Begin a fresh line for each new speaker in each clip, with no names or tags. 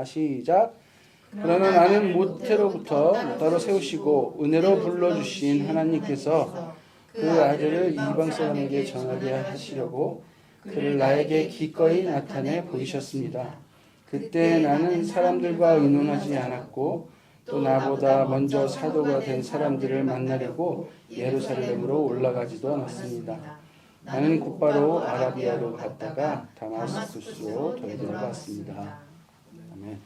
자, 시작. 그러나 나는 모태로부터 따로 세우시고 은혜로 불러주신 하나님께서 그 아들을 이방 사람에게 전하게 하시려고 그를 나에게 기꺼이 나타내 보이셨습니다. 그때 나는 사람들과 의논하지 않았고 또 나보다 먼저 사도가 된 사람들을 만나려고 예루살렘으로 올라가지도 않았습니다. 나는 곧바로 아라비아로 갔다가 다마스쿠스로 돌아갔습니다. 아멘.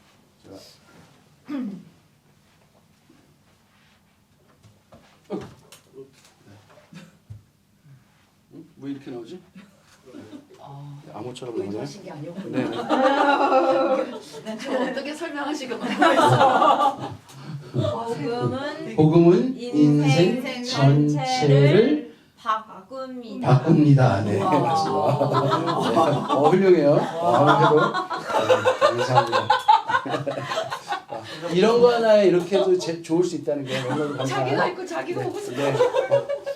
왜 이렇게 나오지? 암호처럼 나오네.
하신 게 아니었군요.
네.
저 어떻게 설명하시고
복음은 인생 전체를 바꿉니다. 네,
맞습니다. 훌륭해요. 그래도 감사합니다. 이런 거 하나에 이렇게 해도 좋을 수 있다는 게 너무 감사해요.
자기가 있고 자기가 보고 싶어.
네.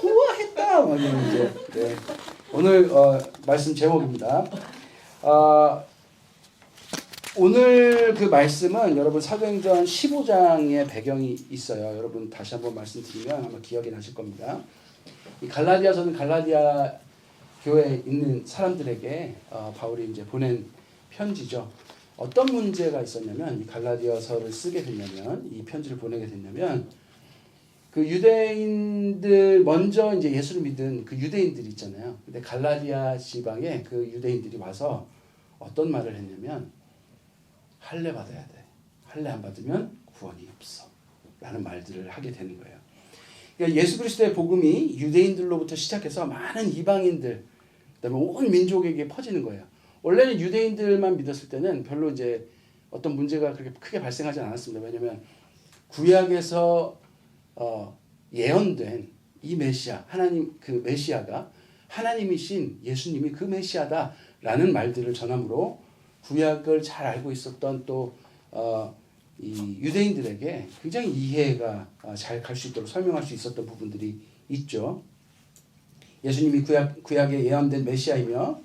우와 했다. 막 이제 네. 오늘 말씀 제목입니다. 오늘 그 말씀은 여러분 사도행전 15장의 배경이 있어요. 여러분 다시 한번 말씀드리면 아마 기억이 나실 겁니다. 이 갈라디아서는 갈라디아 교회에 있는 사람들에게 바울이 이제 보낸 편지죠. 어떤 문제가 있었냐면 이 갈라디아서를 쓰게 됐냐면 이 편지를 보내게 됐냐면 그 유대인들 먼저 이제 예수를 믿은 그 유대인들이 있잖아요. 근데 갈라디아 지방에 그 유대인들이 와서 어떤 말을 했냐면 할례 받아야 돼. 할례 안 받으면 구원이 없어. 라는 말들을 하게 되는 거예요. 그러니까 예수 그리스도의 복음이 유대인들로부터 시작해서 많은 이방인들, 그다음에 온 민족에게 퍼지는 거예요. 원래는 유대인들만 믿었을 때는 별로 이제 어떤 문제가 그렇게 크게 발생하지 않았습니다. 왜냐하면 구약에서 예언된 이 메시아, 하나님 그 메시아가 하나님이신 예수님이 그 메시아다라는 말들을 전함으로 구약을 잘 알고 있었던 또 이 유대인들에게 굉장히 이해가 잘 갈 수 있도록 설명할 수 있었던 부분들이 있죠. 예수님이 구약에 예언된 메시아이며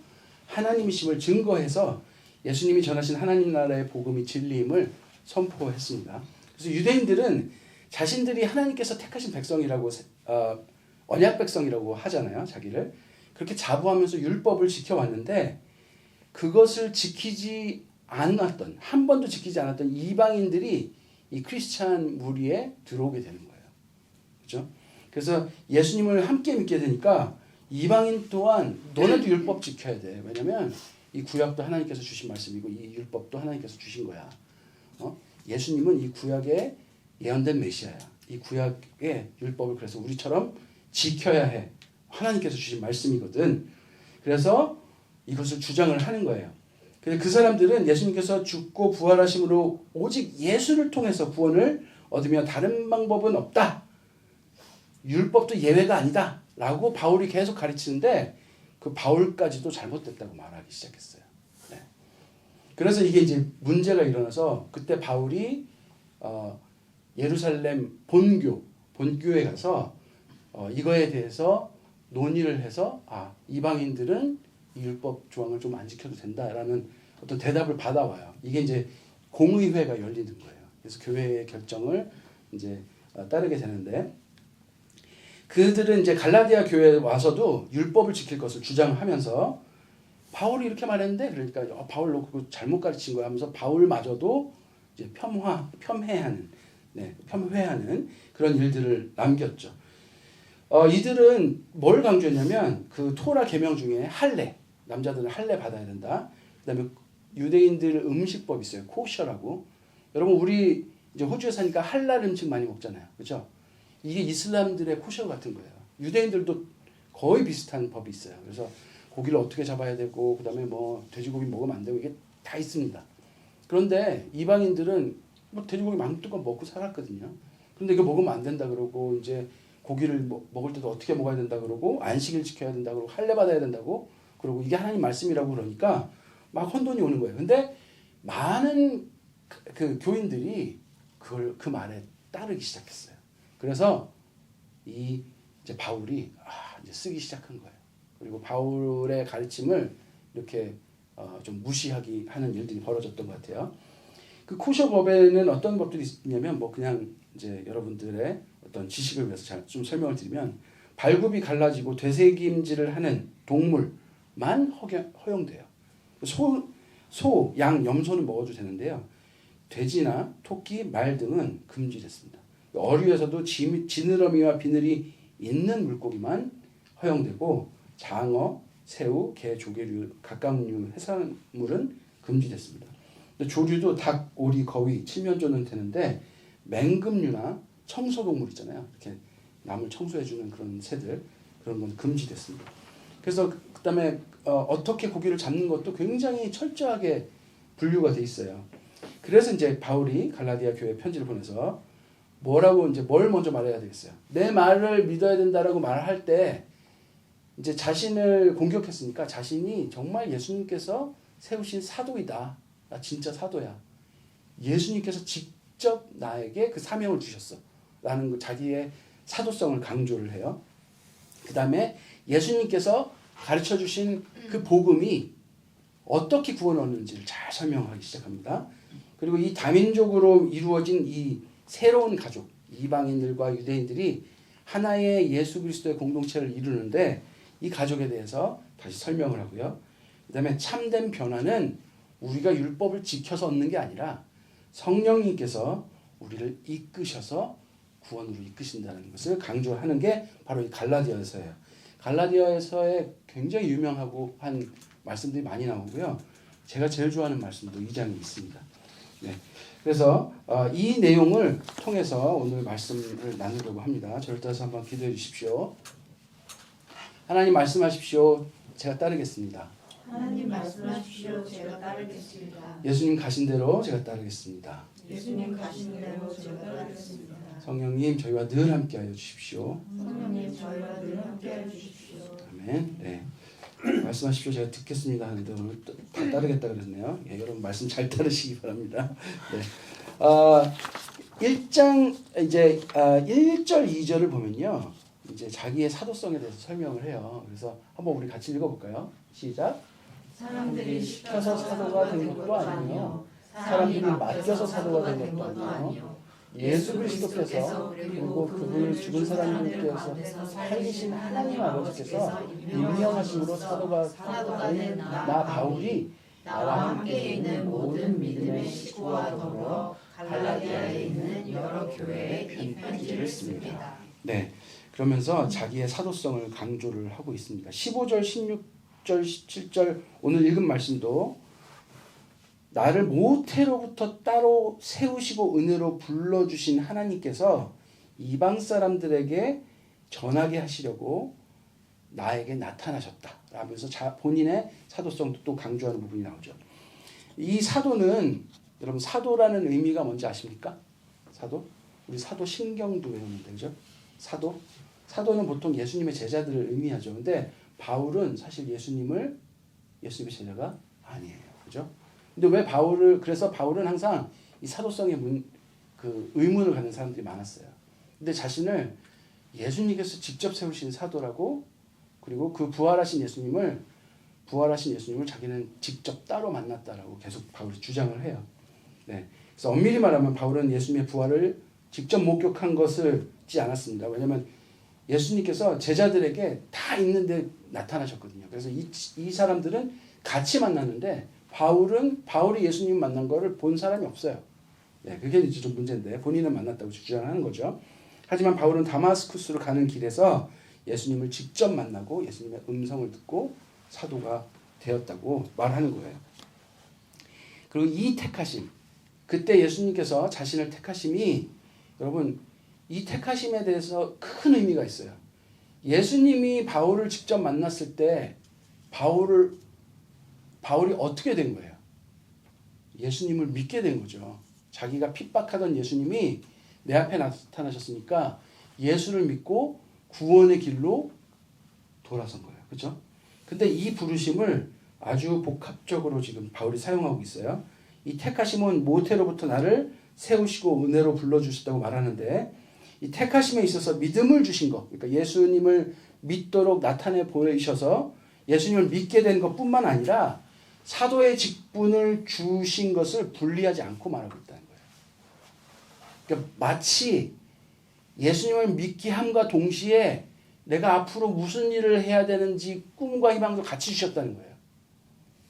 하나님이심을 증거해서 예수님이 전하신 하나님 나라의 복음이 진리임을 선포했습니다. 그래서 유대인들은 자신들이 하나님께서 택하신 백성이라고 언약 백성이라고 하잖아요. 자기를 그렇게 자부하면서 율법을 지켜왔는데 그것을 지키지 않았던 한 번도 지키지 않았던 이방인들이 이 크리스찬 무리에 들어오게 되는 거예요. 그렇죠? 그래서 예수님을 함께 믿게 되니까 이방인 또한 너네도 율법 지켜야 돼. 왜냐면 이 구약도 하나님께서 주신 말씀이고 이 율법도 하나님께서 주신 거야. 예수님은 이 구약에 예언된 메시아야. 이 구약의 율법을 그래서 우리처럼 지켜야 해. 하나님께서 주신 말씀이거든. 그래서 이것을 주장을 하는 거예요. 그 사람들은 예수님께서 죽고 부활하심으로 오직 예수를 통해서 구원을 얻으며 다른 방법은 없다. 율법도 예외가 아니다. 라고 바울이 계속 가르치는데 그 바울까지도 잘못됐다고 말하기 시작했어요. 네. 그래서 이게 이제 문제가 일어나서 그때 바울이 예루살렘 본교에 가서 이거에 대해서 논의를 해서 이방인들은 이 율법 조항을 좀 안 지켜도 된다라는 어떤 대답을 받아와요. 이게 이제 공의회가 열리는 거예요. 그래서 교회의 결정을 이제 따르게 되는데 그들은 이제 갈라디아 교회에 와서도 율법을 지킬 것을 주장하면서 바울이 이렇게 말했는데 그러니까 바울 너 그거 잘못 가르친 거야 하면서 바울마저도 이제 폄훼하는 그런 일들을 남겼죠. 이들은 뭘 강조했냐면 그 토라 계명 중에 할례, 남자들은 할례 받아야 된다. 그다음에 유대인들 음식법 있어요. 코셔라고. 여러분 우리 이제 호주에 사니까 할랄 음식 많이 먹잖아요. 그렇죠? 이게 이슬람들의 코셔 같은 거예요. 유대인들도 거의 비슷한 법이 있어요. 그래서 고기를 어떻게 잡아야 되고 그다음에 뭐 돼지고기 먹으면 안 되고 이게 다 있습니다. 그런데 이방인들은 뭐 돼지고기 마음껏 먹고 살았거든요. 그런데 이거 먹으면 안 된다 그러고 이제 고기를 먹을 때도 어떻게 먹어야 된다 그러고 안식일 지켜야 된다 그러고 할례 받아야 된다고 그러고 이게 하나님 말씀이라고 그러니까 막 혼돈이 오는 거예요. 근데 많은 그 교인들이 그 말에 따르기 시작했어요. 그래서 이제 바울이 이제 쓰기 시작한 거예요. 그리고 바울의 가르침을 이렇게 좀 무시하기 하는 일들이 벌어졌던 것 같아요. 그 코셔 법에는 어떤 법들이 있냐면 뭐 그냥 이제 여러분들의 어떤 지식을 위해서 좀 설명을 드리면 발굽이 갈라지고 되새김질을 하는 동물만 허용돼요. 소, 양, 염소는 먹어도 되는데요. 돼지나 토끼, 말 등은 금지됐습니다. 어류에서도 지느러미와 비늘이 있는 물고기만 허용되고 장어, 새우, 게, 조개류, 각각류 해산물은 금지됐습니다. 조류도 닭, 오리, 거위, 칠면조는 되는데 맹금류나 청소동물 있잖아요. 이렇게 남을 청소해주는 그런 새들 그런 건 금지됐습니다. 그래서 그다음에 어떻게 고기를 잡는 것도 굉장히 철저하게 분류가 돼 있어요. 그래서 이제 바울이 갈라디아 교회에 편지를 보내서 뭐라고 이제 뭘 먼저 말해야 되겠어요. 내 말을 믿어야 된다라고 말할 때 이제 자신을 공격했으니까 자신이 정말 예수님께서 세우신 사도이다. 나 진짜 사도야. 예수님께서 직접 나에게 그 사명을 주셨어. 라는 그 자기의 사도성을 강조를 해요. 그 다음에 예수님께서 가르쳐 주신 그 복음이 어떻게 구원을 얻는지를 잘 설명하기 시작합니다. 그리고 이 다민족으로 이루어진 이 새로운 가족, 이방인들과 유대인들이 하나의 예수 그리스도의 공동체를 이루는데 이 가족에 대해서 다시 설명을 하고요. 그 다음에 참된 변화는 우리가 율법을 지켜서 얻는 게 아니라 성령님께서 우리를 이끄셔서 구원으로 이끄신다는 것을 강조하는 게 바로 이 갈라디아서예요. 갈라디아서에 굉장히 유명하고 한 말씀들이 많이 나오고요. 제가 제일 좋아하는 말씀도 2장에 있습니다. 네. 그래서 이 내용을 통해서 오늘 말씀을 나누려고 합니다. 저를 따라서 한번 기도해 주십시오. 하나님 말씀하십시오. 제가 따르겠습니다.
하나님 말씀하십시오. 제가 따르겠습니다.
예수님 가신 대로 제가 따르겠습니다.
예수님 가신 대로 제가 따르겠습니다.
성령님 저희와 늘 함께하여 주십시오.
성령님 저희와 늘 함께하여 주십시오.
아멘. 네. 말씀하십시오. 제가 듣겠습니다 하는데 오늘 다 따르겠다 그랬네요. 예, 여러분 말씀 잘 따르시기 바랍니다. 네. 1장 이제 1절 2절을 보면요. 이제 자기의 사도성에 대해서 설명을 해요. 그래서 한번 우리 같이 읽어볼까요? 시작.
사람들이
시켜서 사도가 된 것도 아니요. 사람들이 맡겨서 사도가 된 것도 아니요. 예수 그리스도께서 그리고 그분을 죽은 사람들께서 살리신 하나님 아버지께서 임명하심으로 사도가 된 나 바울이 나와 함께 있는 모든 믿음의 식구와 더불어 갈라디아에 있는 여러 교회에 이 편지를 씁니다. 네, 그러면서 자기의 사도성을 강조를 하고 있습니다. 15절, 16절, 17절 오늘 읽은 말씀도 나를 모태로부터 따로 세우시고 은혜로 불러주신 하나님께서 이방 사람들에게 전하게 하시려고 나에게 나타나셨다 라면서 본인의 사도성도 또 강조하는 부분이 나오죠. 이 사도는 여러분 사도라는 의미가 뭔지 아십니까? 사도? 우리 사도 신경도 외우는데 그죠? 사도는 보통 예수님의 제자들을 의미하죠. 근데 바울은 사실 예수님의 제자가 아니에요. 그죠? 근데 왜 그래서 바울은 항상 이 사도성의 의문을 갖는 사람들이 많았어요. 근데 자신을 예수님께서 직접 세우신 사도라고 그리고 그 부활하신 예수님을 자기는 직접 따로 만났다라고 계속 바울이 주장을 해요. 네. 그래서 엄밀히 말하면 바울은 예수님의 부활을 직접 목격한 것을지 않았습니다. 왜냐하면 예수님께서 제자들에게 다 있는데 나타나셨거든요. 그래서 이 사람들은 같이 만났는데 바울이 예수님 만난 거를 본 사람이 없어요. 네, 그게 이제 좀 문제인데 본인은 만났다고 주장하는 거죠. 하지만 바울은 다마스쿠스로 가는 길에서 예수님을 직접 만나고 예수님의 음성을 듣고 사도가 되었다고 말하는 거예요. 그리고 이 택하심, 그때 예수님께서 자신을 택하심이 여러분 이 택하심에 대해서 큰 의미가 있어요. 예수님이 바울을 직접 만났을 때 바울이 어떻게 된 거예요? 예수님을 믿게 된 거죠. 자기가 핍박하던 예수님이 내 앞에 나타나셨으니까 예수를 믿고 구원의 길로 돌아선 거예요. 그렇죠? 근데 이 부르심을 아주 복합적으로 지금 바울이 사용하고 있어요. 이 택하심은 모태로부터 나를 세우시고 은혜로 불러주셨다고 말하는데 이 택하심에 있어서 믿음을 주신 것, 그러니까 예수님을 믿도록 나타내 보이셔서 예수님을 믿게 된 것뿐만 아니라 사도의 직분을 주신 것을 분리하지 않고 말하고 있다는 거예요. 그러니까 마치 예수님을 믿게 함과 동시에 내가 앞으로 무슨 일을 해야 되는지 꿈과 희망도 같이 주셨다는 거예요.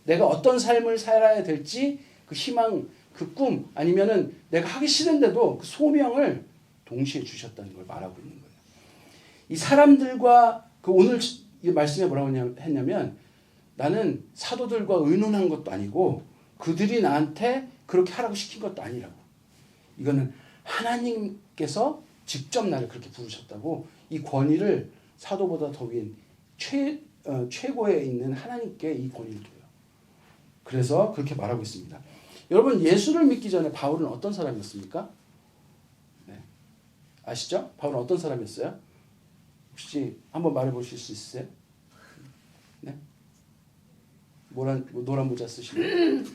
내가 어떤 삶을 살아야 될지 그 희망, 그 꿈 아니면은 내가 하기 싫은데도 그 소명을 동시에 주셨다는 걸 말하고 있는 거예요. 이 사람들과 그 오늘 이 말씀에 뭐라고 했냐면 나는 사도들과 의논한 것도 아니고 그들이 나한테 그렇게 하라고 시킨 것도 아니라고. 이거는 하나님께서 직접 나를 그렇게 부르셨다고 이 권위를 사도보다 더 위인 최고에 있는 하나님께 이 권위를 둬요. 그래서 그렇게 말하고 있습니다. 여러분 예수를 믿기 전에 바울은 어떤 사람이었습니까? 네. 아시죠? 바울은 어떤 사람이었어요? 혹시 한번 말해보실 수 있으세요? 네? 노란 모자 쓰시는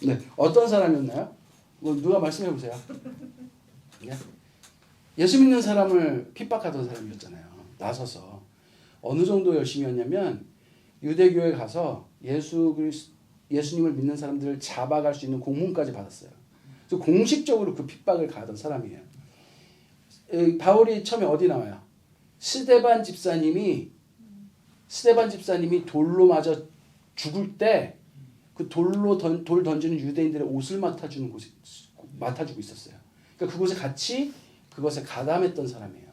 네, 어떤 사람이었나요? 누가 말씀해 보세요. 네? 예수 믿는 사람을 핍박하던 사람이었잖아요. 나서서 어느 정도 열심히 했냐면 유대교에 가서 예수님을 믿는 사람들을 잡아갈 수 있는 공문까지 받았어요. 그래서 공식적으로 그 핍박을 가하던 사람이에요. 바울이 처음에 어디 나와요? 스데반 집사님이 돌로 맞아 죽을 때 그 돌 던지는 유대인들의 옷을 맡아주고 있었어요. 그러니까 그곳에 같이 그것에 가담했던 사람이에요.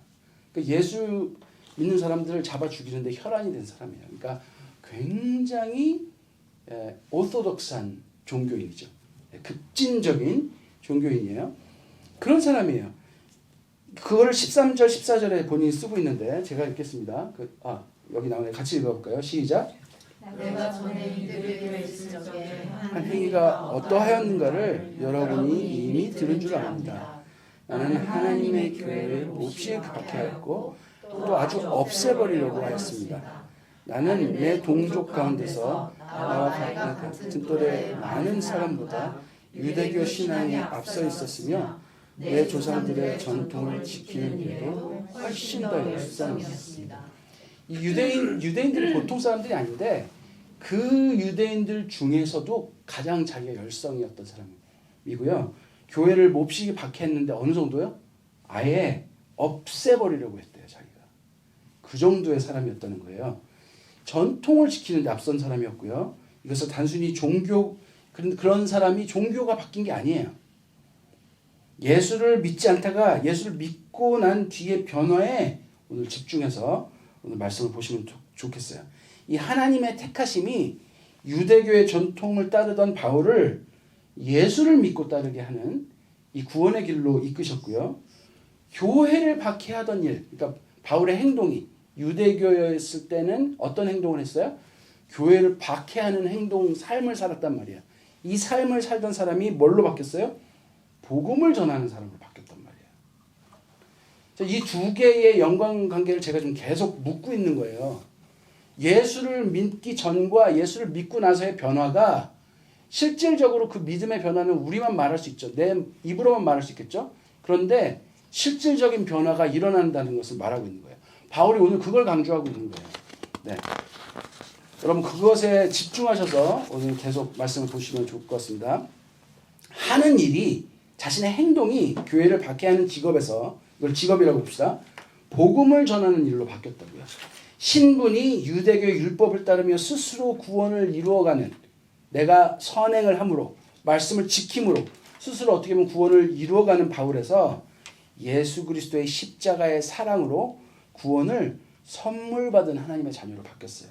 그러니까 예수 믿는 사람들을 잡아 죽이는데 혈안이 된 사람이에요. 그러니까 굉장히 오토독스한 종교인이죠. 급진적인 종교인이에요. 그런 사람이에요. 그거를 13절, 14절에 본인이 쓰고 있는데 제가 읽겠습니다. 여기 나오네. 같이 읽어볼까요? 시작.
내가 전에 이들에게 맺은 적에
한 행위가 어떠하였는가를 여러분이 이미 들은 줄 압니다. 나는 하나님의 교회를 몹시 박해하였고 또 아주 없애버리려고 하였습니다. 나는 내 동족 가운데서 나와 같은 또래 많은 사람보다 유대교 신앙에 앞서 있었으며 내 조상들의 전통을 지키는 일도 훨씬 더 열성이었습니다. 이 유대인들이 보통 사람들이 아닌데 그 유대인들 중에서도 가장 자기가 열성이었던 사람이고요. 교회를 몹시 박해했는데 어느 정도요? 아예 없애버리려고 했대요. 자기가. 그 정도의 사람이었다는 거예요. 전통을 지키는 데 앞선 사람이었고요. 이것은 단순히 그런 사람이 종교가 바뀐 게 아니에요. 예수를 믿지 않다가 예수를 믿고 난 뒤의 변화에 오늘 집중해서 오늘 말씀을 보시면 좋겠어요. 이 하나님의 택하심이 유대교의 전통을 따르던 바울을 예수를 믿고 따르게 하는 이 구원의 길로 이끄셨고요. 교회를 박해하던 일, 그러니까 바울의 행동이 유대교였을 때는 어떤 행동을 했어요? 교회를 박해하는 삶을 살았단 말이야. 이 삶을 살던 사람이 뭘로 바뀌었어요? 복음을 전하는 사람으로 바뀌었단 말이에요. 이 두 개의 연관관계를 제가 좀 계속 묻고 있는 거예요. 예수를 믿기 전과 예수를 믿고 나서의 변화가 실질적으로 그 믿음의 변화는 우리만 말할 수 있죠. 내 입으로만 말할 수 있겠죠. 그런데 실질적인 변화가 일어난다는 것을 말하고 있는 거예요. 바울이 오늘 그걸 강조하고 있는 거예요. 네. 여러분 그것에 집중하셔서 오늘 계속 말씀을 보시면 좋을 것 같습니다. 하는 일이 자신의 행동이 교회를 박해하는 직업에서 이걸 직업이라고 봅시다. 복음을 전하는 일로 바뀌었다고요. 신분이 유대교 율법을 따르며 스스로 구원을 이루어가는 내가 선행을 함으로 말씀을 지킴으로 스스로 어떻게 보면 구원을 이루어가는 바울에서 예수 그리스도의 십자가의 사랑으로 구원을 선물 받은 하나님의 자녀로 바뀌었어요.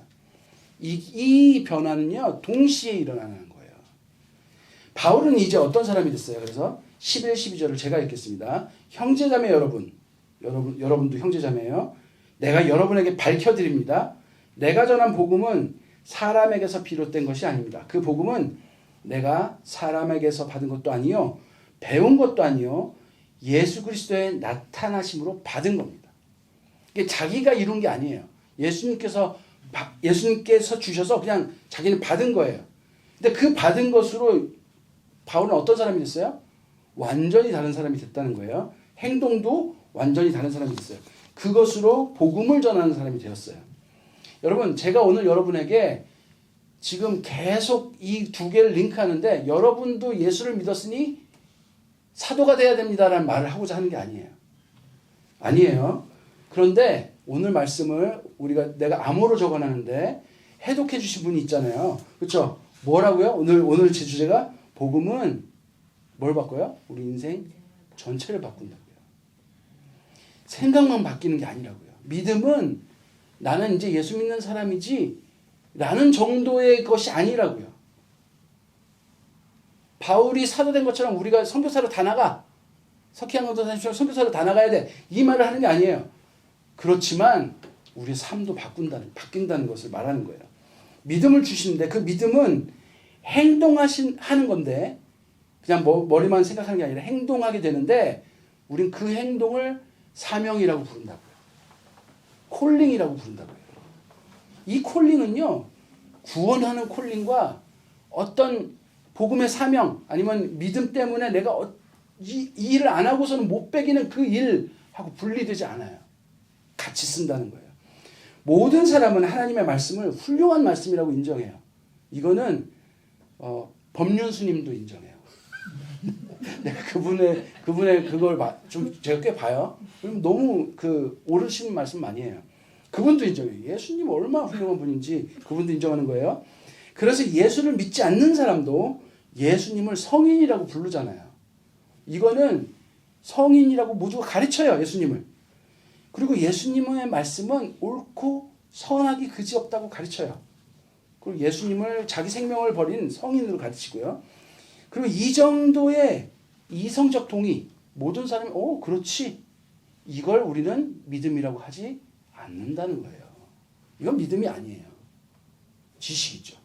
이 변화는요 동시에 일어나는 거예요. 바울은 이제 어떤 사람이 됐어요? 그래서 11, 12절을 제가 읽겠습니다. 형제자매 여러분도 형제자매예요. 내가 여러분에게 밝혀드립니다. 내가 전한 복음은 사람에게서 비롯된 것이 아닙니다. 그 복음은 내가 사람에게서 받은 것도 아니요 배운 것도 아니요 예수 그리스도의 나타나심으로 받은 겁니다. 이게 자기가 이룬 게 아니에요. 예수님께서 주셔서 그냥 자기는 받은 거예요. 근데 그 받은 것으로 바울은 어떤 사람이 됐어요? 완전히 다른 사람이 됐다는 거예요. 행동도 완전히 다른 사람이 됐어요. 그것으로 복음을 전하는 사람이 되었어요. 여러분 제가 오늘 여러분에게 지금 계속 이 두 개를 링크하는데 여러분도 예수를 믿었으니 사도가 돼야 됩니다라는 말을 하고자 하는 게 아니에요. 아니에요. 그런데 오늘 말씀을 내가 암호로 적어놨는데 해독해 주신 분이 있잖아요. 그렇죠? 뭐라고요? 오늘 제 주제가 복음은 뭘 바꿔요? 우리 인생 전체를 바꾼다고요. 생각만 바뀌는 게 아니라고요. 믿음은 나는 이제 예수 믿는 사람이지 라는 정도의 것이 아니라고요. 바울이 사도된 것처럼 우리가 선교사로 다 나가. 석희양 강도사님처럼 선교사로 다 나가야 돼. 이 말을 하는 게 아니에요. 그렇지만 우리의 삶도 바뀐다는 것을 말하는 거예요. 믿음을 주시는데 그 믿음은 하는 건데 그냥 머리만 생각하는 게 아니라 행동하게 되는데 우린 그 행동을 사명이라고 부른다고요. 콜링이라고 부른다고요. 이 콜링은요. 구원하는 콜링과 어떤 복음의 사명 아니면 믿음 때문에 내가 이 일을 안 하고서는 못 빼기는 그 일하고 분리되지 않아요. 같이 쓴다는 거예요. 모든 사람은 하나님의 말씀을 훌륭한 말씀이라고 인정해요. 이거는 법륜스님도 인정해요. 내가 그분의 그걸 좀 제가 꽤 봐요. 그럼 너무 오르신 말씀 많이 해요. 그분도 인정해요. 예수님 얼마나 훌륭한 분인지 그분도 인정하는 거예요. 그래서 예수를 믿지 않는 사람도 예수님을 성인이라고 부르잖아요. 이거는 성인이라고 모두가 가르쳐요. 예수님을. 그리고 예수님의 말씀은 옳고 선하기 그지없다고 가르쳐요. 그리고 예수님을 자기 생명을 버린 성인으로 가르치고요. 그리고 이 정도의 이성적 동의 모든 사람이 그렇지 이걸 우리는 믿음이라고 하지 않는다는 거예요. 이건 믿음이 아니에요. 지식이죠.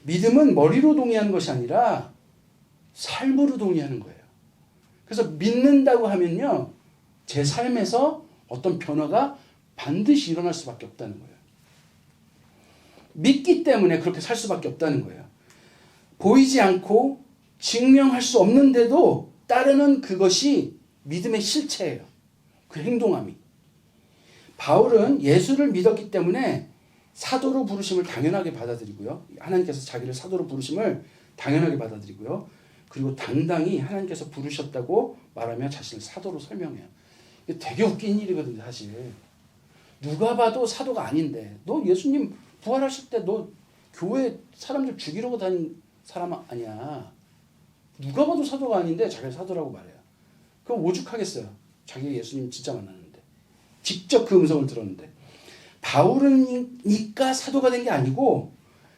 믿음은 머리로 동의하는 것이 아니라 삶으로 동의하는 거예요. 그래서 믿는다고 하면요. 제 삶에서 어떤 변화가 반드시 일어날 수밖에 없다는 거예요. 믿기 때문에 그렇게 살 수밖에 없다는 거예요. 보이지 않고 증명할 수 없는데도 따르는 그것이 믿음의 실체예요. 그 행동함이. 바울은 예수를 믿었기 때문에 사도로 부르심을 당연하게 받아들이고요. 하나님께서 자기를 사도로 부르심을 당연하게 받아들이고요. 그리고 당당히 하나님께서 부르셨다고 말하며 자신을 사도로 설명해요. 이게 되게 웃긴 일이거든요, 사실. 누가 봐도 사도가 아닌데 너 예수님 부활하실 때 너 교회 사람들 죽이려고 다닌 사람 아니야. 누가 봐도 사도가 아닌데 자기를 사도라고 말해요. 그럼 오죽하겠어요. 자기가 예수님 진짜 만났는데. 직접 그 음성을 들었는데. 바울이니까 사도가 된 게 아니고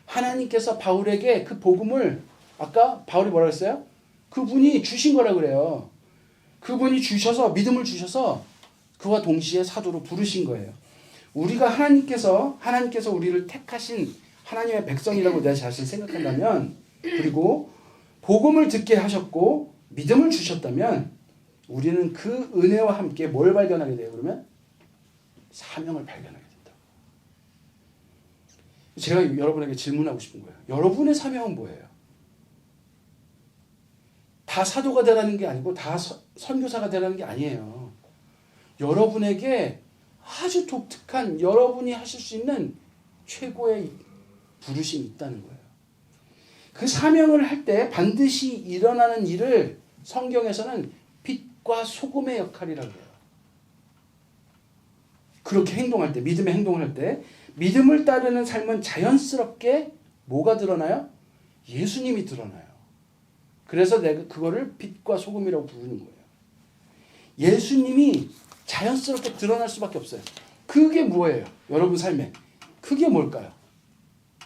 하나님께서 바울에게 그 복음을 아까 바울이 뭐라고 했어요? 그분이 주신 거라고 그래요. 그분이 주셔서 믿음을 주셔서 그와 동시에 사도로 부르신 거예요. 우리가 하나님께서 우리를 택하신 하나님의 백성이라고 내 자신을 생각한다면 그리고 복음을 듣게 하셨고 믿음을 주셨다면 우리는 그 은혜와 함께 뭘 발견하게 돼요? 그러면 사명을 발견하게 된다. 제가 여러분에게 질문하고 싶은 거예요. 여러분의 사명은 뭐예요? 다 사도가 되라는 게 아니고 다 선교사가 되라는 게 아니에요. 여러분에게 아주 독특한 여러분이 하실 수 있는 최고의 부르심이 있다는 거예요. 그 사명을 할 때 반드시 일어나는 일을 성경에서는 빛과 소금의 역할이라고 해요. 그렇게 행동할 때, 믿음의 행동을 할 때 믿음을 따르는 삶은 자연스럽게 뭐가 드러나요? 예수님이 드러나요. 그래서 내가 그거를 빛과 소금이라고 부르는 거예요. 예수님이 자연스럽게 드러날 수밖에 없어요. 그게 뭐예요? 여러분 삶에. 그게 뭘까요?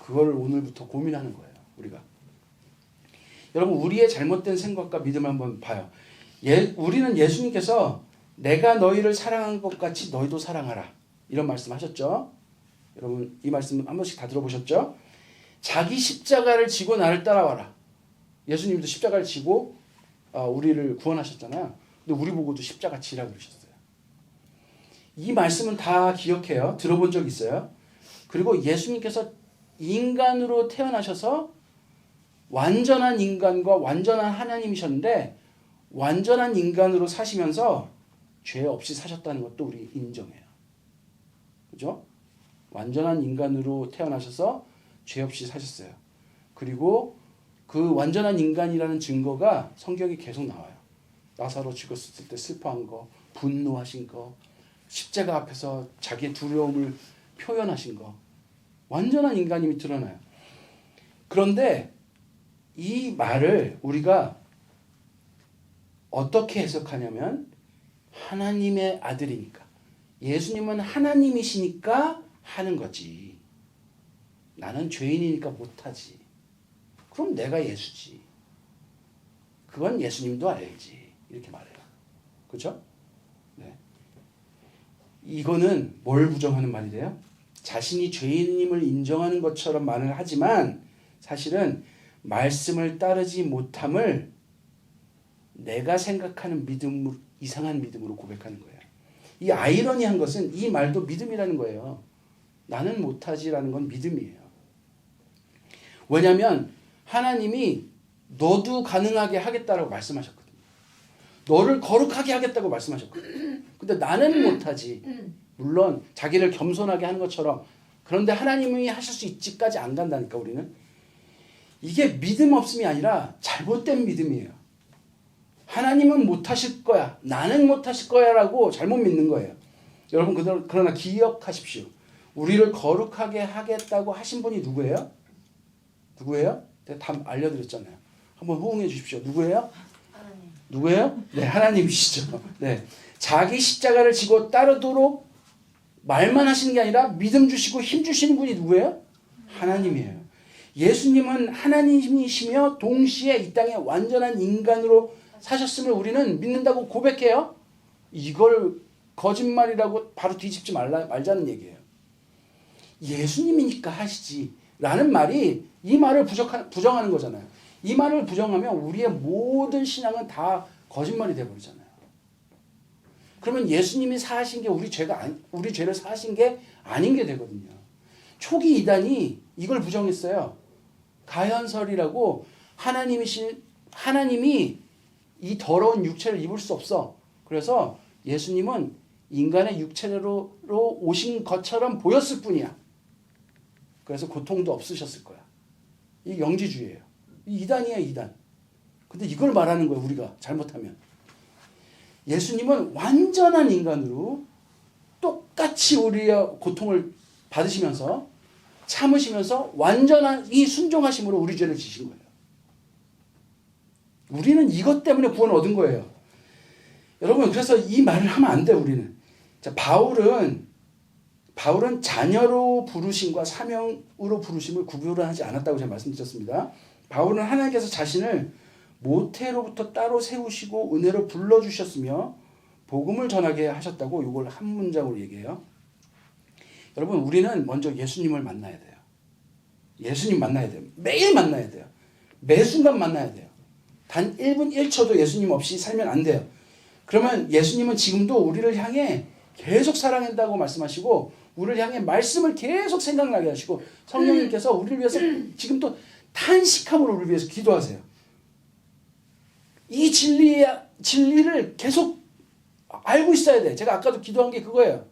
그거를 오늘부터 고민하는 거예요. 우리가. 여러분 우리의 잘못된 생각과 믿음을 한번 봐요. 우리는 예수님께서 내가 너희를 사랑한 것 같이 너희도 사랑하라. 이런 말씀 하셨죠? 여러분 이 말씀 한 번씩 다 들어보셨죠? 자기 십자가를 지고 나를 따라와라. 예수님도 십자가를 지고 우리를 구원하셨잖아요. 근데 우리 보고도 십자가 지라 그러셨어요. 이 말씀은 다 기억해요. 들어본 적 있어요. 그리고 예수님께서 인간으로 태어나셔서 완전한 인간과 완전한 하나님이셨는데 완전한 인간으로 사시면서 죄 없이 사셨다는 것도 우리 인정해요. 그죠? 완전한 인간으로 태어나셔서 죄 없이 사셨어요. 그리고 그 완전한 인간이라는 증거가 성경에 계속 나와요. 나사로 죽었을 때 슬퍼한 거, 분노하신 거, 십자가 앞에서 자기의 두려움을 표현하신 거, 완전한 인간임이 드러나요. 그런데 이 말을 우리가 어떻게 해석하냐면 하나님의 아들이니까, 예수님은 하나님이시니까 하는 거지. 나는 죄인이니까 못하지. 그럼 내가 예수지. 그건 예수님도 알지. 이렇게 말해요. 그렇죠? 네. 이거는 뭘 부정하는 말이 돼요? 자신이 죄인임을 인정하는 것처럼 말을 하지만 사실은 말씀을 따르지 못함을 내가 생각하는 믿음, 이상한 믿음으로 고백하는 거예요. 이 아이러니한 것은 이 말도 믿음이라는 거예요. 나는 못하지라는 건 믿음이에요. 왜냐하면 하나님이 너도 가능하게 하겠다라고 말씀하셨거든요. 너를 거룩하게 하겠다고 말씀하셨거든요. 근데 나는 못하지. 물론 자기를 겸손하게 하는 것처럼, 그런데 하나님이 하실 수 있지까지 안 간다니까. 우리는 이게 믿음 없음이 아니라 잘못된 믿음이에요. 하나님은 못하실 거야, 나는 못하실 거야 라고 잘못 믿는 거예요. 여러분, 그러나 기억하십시오. 우리를 거룩하게 하겠다고 하신 분이 누구예요? 누구예요? 제가 다 알려드렸잖아요. 한번 호응해 주십시오. 누구예요?
하나님.
누구예요? 네, 하나님이시죠. 네, 자기 십자가를 지고 따르도록 말만 하시는 게 아니라 믿음 주시고 힘 주시는 분이 누구예요? 하나님이에요. 예수님은 하나님이시며 동시에 이 땅에 완전한 인간으로 사셨음을 우리는 믿는다고 고백해요. 이걸 거짓말이라고 바로 뒤집지 말자는 얘기예요. 예수님이니까 하시지 라는 말이 이 말을 부정하는 거잖아요. 이 말을 부정하면 우리의 모든 신앙은 다 거짓말이 되어버리잖아요. 그러면 예수님이 사하신 게 우리 죄를 사하신 게 아닌 게 되거든요. 초기 이단이 이걸 부정했어요. 가현설이라고, 하나님이 이 더러운 육체를 입을 수 없어. 그래서 예수님은 인간의 육체로 오신 것처럼 보였을 뿐이야. 그래서 고통도 없으셨을 거야. 이 영지주의예요. 이단이에요, 이단. 근데 이걸 말하는 거예요, 우리가 잘못하면. 예수님은 완전한 인간으로 똑같이 우리의 고통을 받으시면서 참으시면서 완전한 이 순종하심으로 우리 죄를 지신 거예요. 우리는 이것 때문에 구원을 얻은 거예요. 여러분, 그래서 이 말을 하면 안 돼요, 우리는. 자, 바울은 자녀로 부르심과 사명으로 부르심을 구별을 하지 않았다고 제가 말씀드렸습니다. 바울은 하나님께서 자신을 모태로부터 따로 세우시고 은혜로 불러주셨으며 복음을 전하게 하셨다고 이걸 한 문장으로 얘기해요. 여러분, 우리는 먼저 예수님을 만나야 돼요. 예수님 만나야 돼요. 매일 만나야 돼요. 매 순간 만나야 돼요. 단 1분 1초도 예수님 없이 살면 안 돼요. 그러면 예수님은 지금도 우리를 향해 계속 사랑한다고 말씀하시고 우리를 향해 말씀을 계속 생각나게 하시고 성령님께서 우리를 위해서 지금도 탄식함으로 우리를 위해서 기도하세요. 이 진리를 계속 알고 있어야 돼. 제가 아까도 기도한 게 그거예요.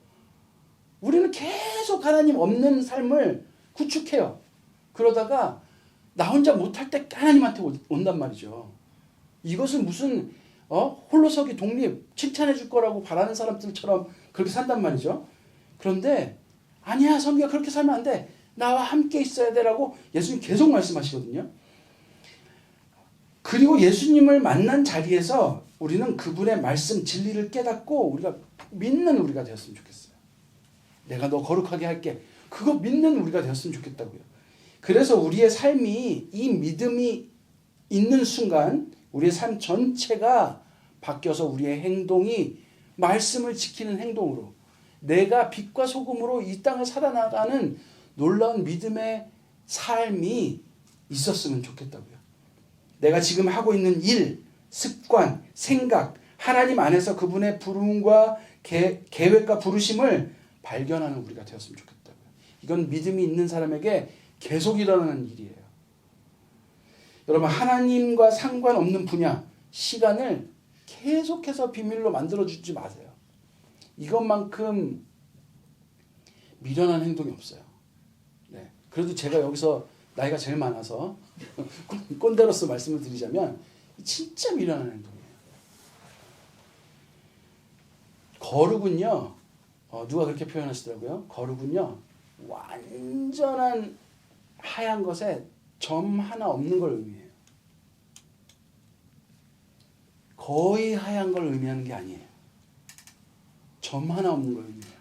우리는 계속 하나님 없는 삶을 구축해요. 그러다가 나 혼자 못할 때 하나님한테 온단 말이죠. 이것은 무슨 홀로서기 독립 칭찬해 줄 거라고 바라는 사람들처럼 그렇게 산단 말이죠. 그런데 아니야, 성규야, 그렇게 살면 안 돼. 나와 함께 있어야 되라고 예수님 계속 말씀하시거든요. 그리고 예수님을 만난 자리에서 우리는 그분의 말씀, 진리를 깨닫고 우리가 믿는 우리가 되었으면 좋겠어요. 내가 너 거룩하게 할게. 그거 믿는 우리가 되었으면 좋겠다고요. 그래서 우리의 삶이 이 믿음이 있는 순간 우리의 삶 전체가 바뀌어서 우리의 행동이 말씀을 지키는 행동으로, 내가 빛과 소금으로 이 땅을 살아나가는 놀라운 믿음의 삶이 있었으면 좋겠다고요. 내가 지금 하고 있는 일, 습관, 생각, 하나님 안에서 그분의 부름과 계획과 부르심을 발견하는 우리가 되었으면 좋겠다고요. 이건 믿음이 있는 사람에게 계속 일어나는 일이에요. 여러분, 하나님과 상관없는 분야, 시간을 계속해서 비밀로 만들어주지 마세요. 이것만큼 미련한 행동이 없어요. 네. 그래도 제가 여기서 나이가 제일 많아서 꼰대로서 말씀을 드리자면 진짜 미련한 행동이에요. 거룩은요. 누가 그렇게 표현하시더라고요. 거룩은요. 완전한 하얀 것에 점 하나 없는 걸 의미해요. 거의 하얀 걸 의미하는 게 아니에요. 점 하나 없는 걸 의미해요.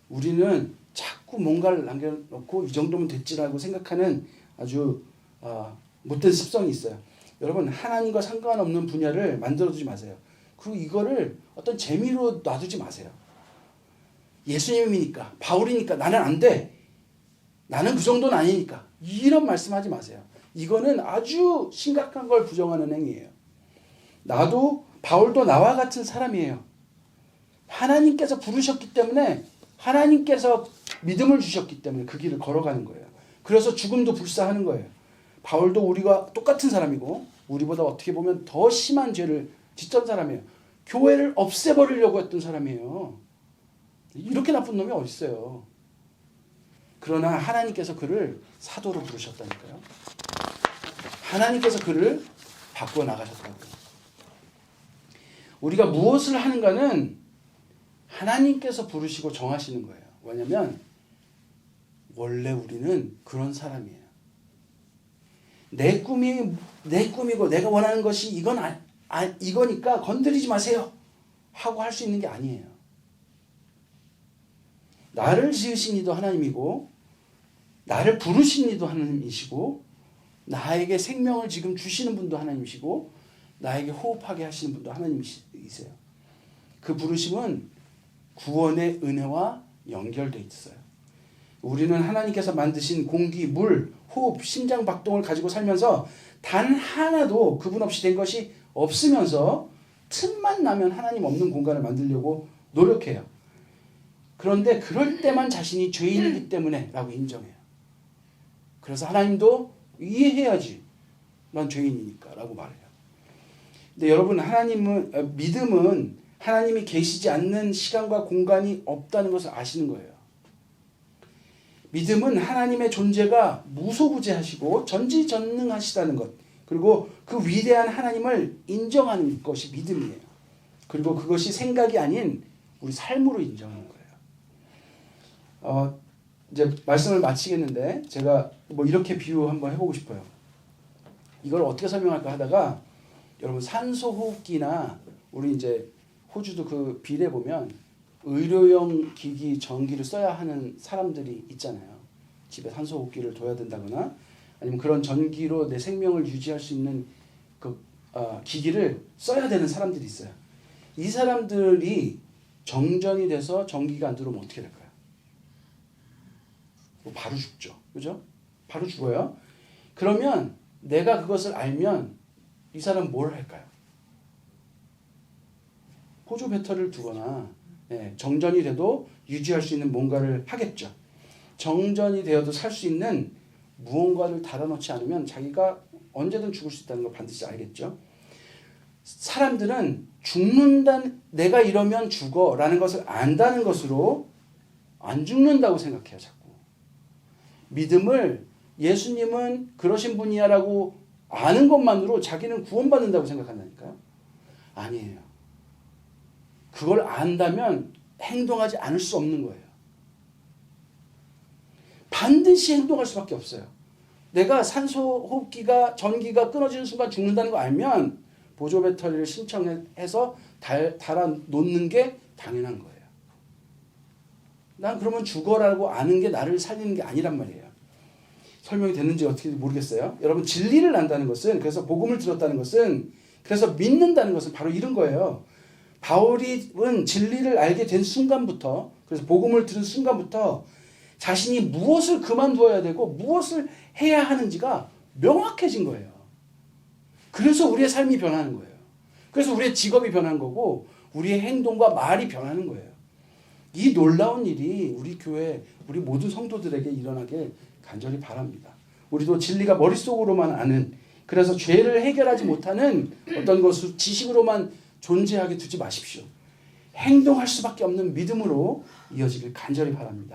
우리는 자꾸 뭔가를 남겨놓고 이 정도면 됐지라고 생각하는 아주 못된 습성이 있어요. 여러분 하나님과 상관없는 분야를 만들어두지 마세요. 그리고 이거를 어떤 재미로 놔두지 마세요. 예수님이니까 바울이니까 나는 안 돼. 나는 그 정도는 아니니까. 이런 말씀하지 마세요. 이거는 아주 심각한 걸 부정하는 행위예요. 나도 바울도 나와 같은 사람이에요. 하나님께서 부르셨기 때문에 하나님께서 믿음을 주셨기 때문에 그 길을 걸어가는 거예요. 그래서 죽음도 불사하는 거예요. 바울도 우리가 똑같은 사람이고 우리보다 어떻게 보면 더 심한 죄를 짓던 사람이에요. 교회를 없애버리려고 했던 사람이에요. 이렇게 나쁜 놈이 어디 있어요. 그러나 하나님께서 그를 사도로 부르셨다니까요. 하나님께서 그를 바꾸어 나가셨다고요. 우리가 무엇을 하는가는 하나님께서 부르시고 정하시는 거예요. 왜냐하면 원래 우리는 그런 사람이에요. 내 꿈이고 내가 원하는 것이 이거니까 건드리지 마세요 하고 할 수 있는 게 아니에요. 나를 지으신 이도 하나님이고 나를 부르신 이도 하나님이시고 나에게 생명을 지금 주시는 분도 하나님이시고 나에게 호흡하게 하시는 분도 하나님이세요. 그 부르심은 구원의 은혜와 연결되어 있어요. 우리는 하나님께서 만드신 공기, 물, 호흡, 심장 박동을 가지고 살면서 단 하나도 그분 없이 된 것이 없으면서 틈만 나면 하나님 없는 공간을 만들려고 노력해요. 그런데 그럴 때만 자신이 죄인이기 때문에 라고 인정해요. 그래서 하나님도 이해해야지. 난 죄인이니까 라고 말해요. 근데 여러분 믿음은 하나님이 계시지 않는 시간과 공간이 없다는 것을 아시는 거예요. 믿음은 하나님의 존재가 무소부재하시고 전지전능하시다는 것, 그리고 그 위대한 하나님을 인정하는 것이 믿음이에요. 그리고 그것이 생각이 아닌 우리 삶으로 인정하는 거예요. 이제 말씀을 마치겠는데 제가 뭐 이렇게 비유 한번 해보고 싶어요. 이걸 어떻게 설명할까 하다가 여러분 산소호흡기나 우리 이제 호주도 그 빌에 보면 의료용 기기 전기를 써야 하는 사람들이 있잖아요. 집에 산소호흡기를 둬야 된다거나 아니면 그런 전기로 내 생명을 유지할 수 있는 그 기기를 써야 되는 사람들이 있어요. 이 사람들이 정전이 돼서 전기가 안 들어오면 어떻게 될까요? 바로 죽죠. 그죠? 바로 죽어요. 그러면 내가 그것을 알면 이 사람은 뭘 할까요? 보조 배터리를 두거나 정전이 돼도 유지할 수 있는 뭔가를 하겠죠. 정전이 되어도 살 수 있는 무언가를 달아놓지 않으면 자기가 언제든 죽을 수 있다는 걸 반드시 알겠죠. 사람들은 내가 이러면 죽어라는 것을 안다는 것으로 안 죽는다고 생각해요. 자꾸. 믿음을 예수님은 그러신 분이야라고 아는 것만으로 자기는 구원받는다고 생각한다니까요. 아니에요. 그걸 안다면 행동하지 않을 수 없는 거예요. 반드시 행동할 수밖에 없어요. 내가 산소호흡기가 전기가 끊어지는 순간 죽는다는 거 알면 보조 배터리를 신청해서 달아놓는 게 당연한 거예요. 난 그러면 죽어라고 아는 게 나를 살리는 게 아니란 말이에요. 설명이 됐는지 어떻게 모르겠어요. 여러분 진리를 안다는 것은, 그래서 복음을 들었다는 것은, 그래서 믿는다는 것은 바로 이런 거예요. 바울은 진리를 알게 된 순간부터, 그래서 복음을 들은 순간부터 자신이 무엇을 그만두어야 되고 무엇을 해야 하는지가 명확해진 거예요. 그래서 우리의 삶이 변하는 거예요. 그래서 우리의 직업이 변한 거고 우리의 행동과 말이 변하는 거예요. 이 놀라운 일이 우리 교회, 우리 모든 성도들에게 일어나길 간절히 바랍니다. 우리도 진리가 머릿속으로만 아는, 그래서 죄를 해결하지 못하는 어떤 것을 지식으로만 존재하게 두지 마십시오. 행동할 수밖에 없는 믿음으로 이어지길 간절히 바랍니다.